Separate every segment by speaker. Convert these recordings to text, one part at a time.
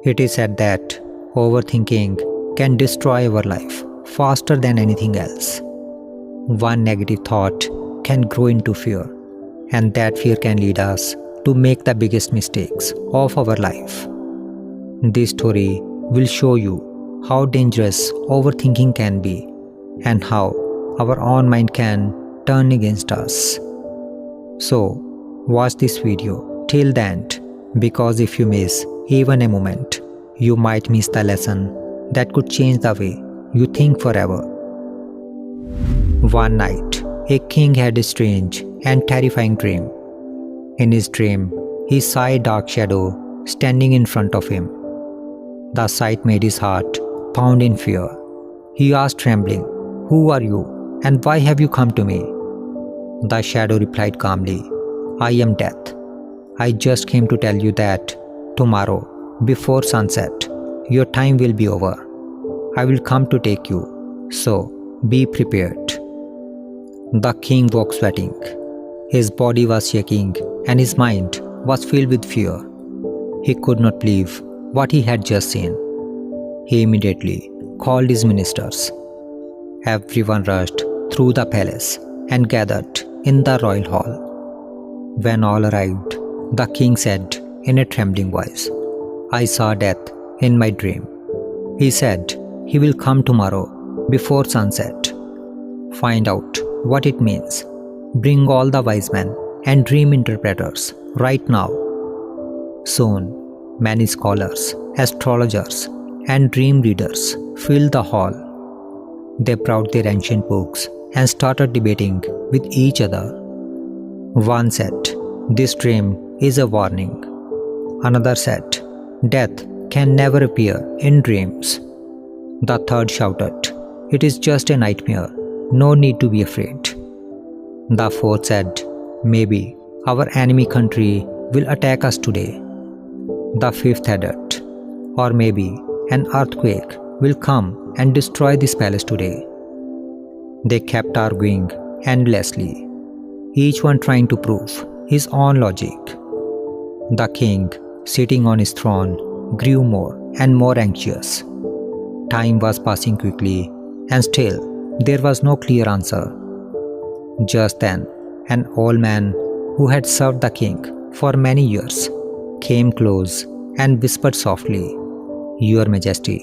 Speaker 1: It is said that overthinking can destroy our life faster than anything else. One negative thought can grow into fear, and that fear can lead us to make the biggest mistakes of our life. This story will show you how dangerous overthinking can be and how our own mind can turn against us. So, watch this video till the end, because if you miss even a moment, you might miss the lesson that could change the way you think forever. One night, a king had a strange and terrifying dream. In his dream, he saw a dark shadow standing in front of him. The sight made his heart pound in fear. He asked trembling, "Who are you, and why have you come to me?" The shadow replied calmly, "I am Death. I just came to tell you that tomorrow, before sunset, your time will be over. I will come to take you, so be prepared." The king woke sweating. His body was shaking and his mind was filled with fear. He could not believe what he had just seen. He immediately called his ministers. Everyone rushed through the palace and gathered in the royal hall. When all arrived, the king said in a trembling voice, "I saw Death in my dream. He said he will come tomorrow before sunset. Find out what it means. Bring all the wise men and dream interpreters right now." Soon, many scholars, astrologers, and dream readers filled the hall. They brought their ancient books and started debating with each other. One said, "This dream is a warning." Another said, "Death can never appear in dreams." The third shouted, "It is just a nightmare. No need to be afraid." The fourth said, "Maybe our enemy country will attack us today." The fifth added, "Or maybe an earthquake will come and destroy this palace today." They kept arguing endlessly, each one trying to prove his own logic. The king, sitting on his throne, grew more and more anxious. Time was passing quickly, and still there was no clear answer. Just then, an old man who had served the king for many years came close and whispered softly, "Your Majesty,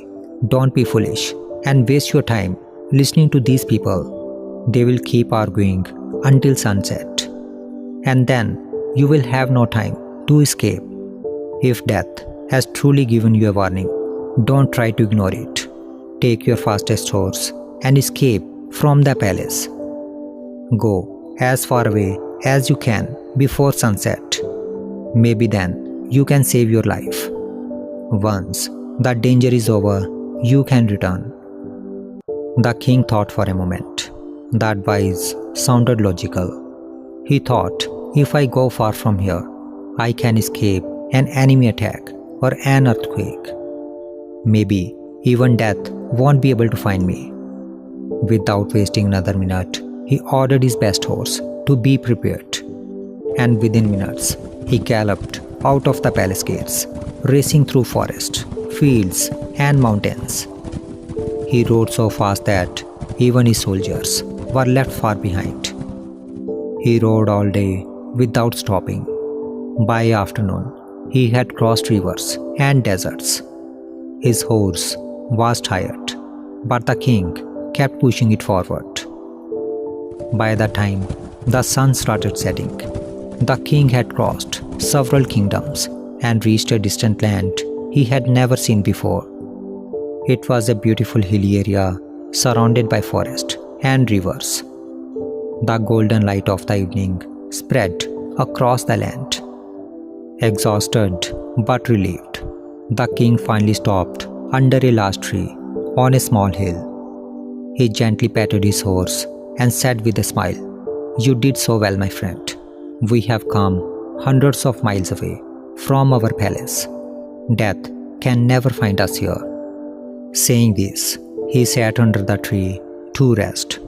Speaker 1: don't be foolish and waste your time listening to these people. They will keep arguing until sunset, and then you will have no time to escape. If Death has truly given you a warning, don't try to ignore it. Take your fastest horse and escape from the palace. Go as far away as you can before sunset. Maybe then you can save your life. Once the danger is over, you can return." The king thought for a moment. The advice sounded logical. He thought, if I go far from here, I can escape an enemy attack or an earthquake. Maybe even Death won't be able to find me. Without wasting another minute, he ordered his best horse to be prepared. And within minutes, he galloped out of the palace gates, racing through forests, fields, and mountains. He rode so fast that even his soldiers were left far behind. He rode all day without stopping. By afternoon, he had crossed rivers and deserts. His horse was tired, but the king kept pushing it forward. By the time the sun started setting, the king had crossed several kingdoms and reached a distant land he had never seen before. It was a beautiful hilly area surrounded by forest and rivers. The golden light of the evening spread across the land. Exhausted but relieved, the king finally stopped under a large tree on a small hill. He gently patted his horse and said with a smile, "You did so well, my friend. We have come hundreds of miles away from our palace. Death can never find us here." Saying this, he sat under the tree to rest.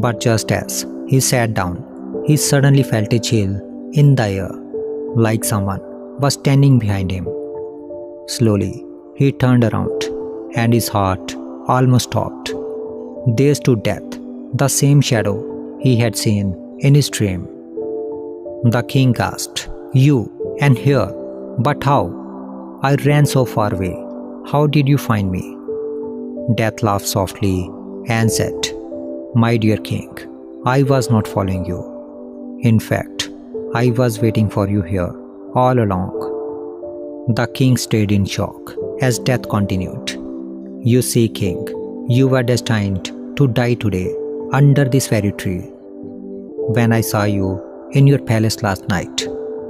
Speaker 1: But just as he sat down, he suddenly felt a chill in the air, like someone was standing behind him. Slowly, He turned around, and his heart almost stopped. There stood Death, the same shadow he had seen in his dream. The king asked, "You, and here? But how? I ran so far away. How did you find me?" Death laughed softly and said, "My dear king, I was not following you. In fact, I was waiting for you here all along." The king stayed in shock as Death continued, "You see, king, you were destined to die today under this very tree. When I saw you in your palace last night,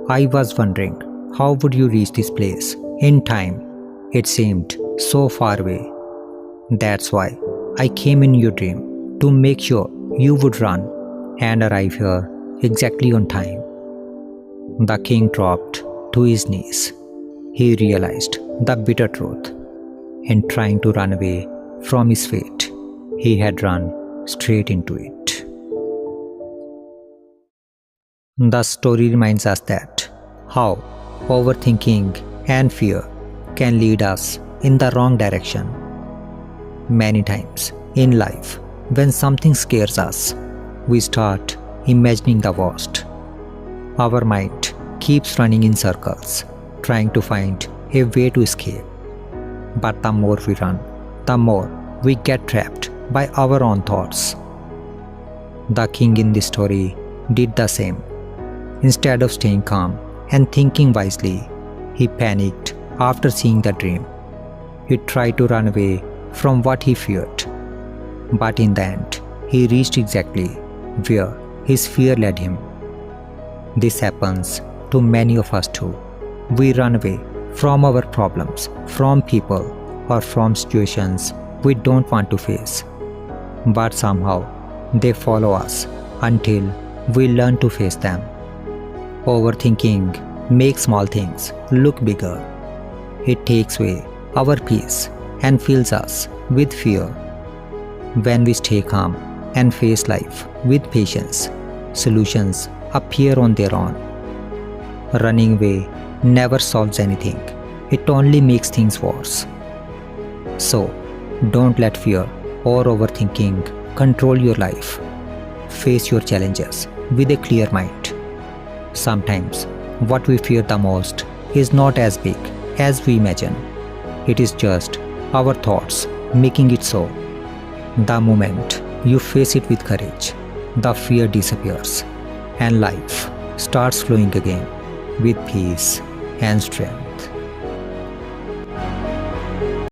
Speaker 1: I was wondering how would you reach this place in time. It seemed so far away. That's why I came in your dream to make sure you would run and arrive here exactly on time." The king dropped to his knees. He realized the bitter truth. In trying to run away from his fate, he had run straight into it. The story reminds us that how overthinking and fear can lead us in the wrong direction. Many times in life, when something scares us, we start imagining the worst. Our mind keeps running in circles, trying to find a way to escape. But the more we run, the more we get trapped by our own thoughts. The king in this story did the same. Instead of staying calm and thinking wisely, he panicked after seeing the dream. He tried to run away from what he feared. But in the end, he reached exactly where his fear led him. This happens to many of us too. We run away from our problems, from people, or from situations we don't want to face. But somehow, they follow us until we learn to face them. Overthinking makes small things look bigger. It takes away our peace and fills us with fear. When we stay calm and face life with patience, solutions appear on their own. Running away never solves anything. It only makes things worse. So, don't let fear or overthinking control your life. Face your challenges with a clear mind. Sometimes, what we fear the most is not as big as we imagine. It is just our thoughts making it so. The moment you face it with courage, the fear disappears and life starts flowing again with peace and strength.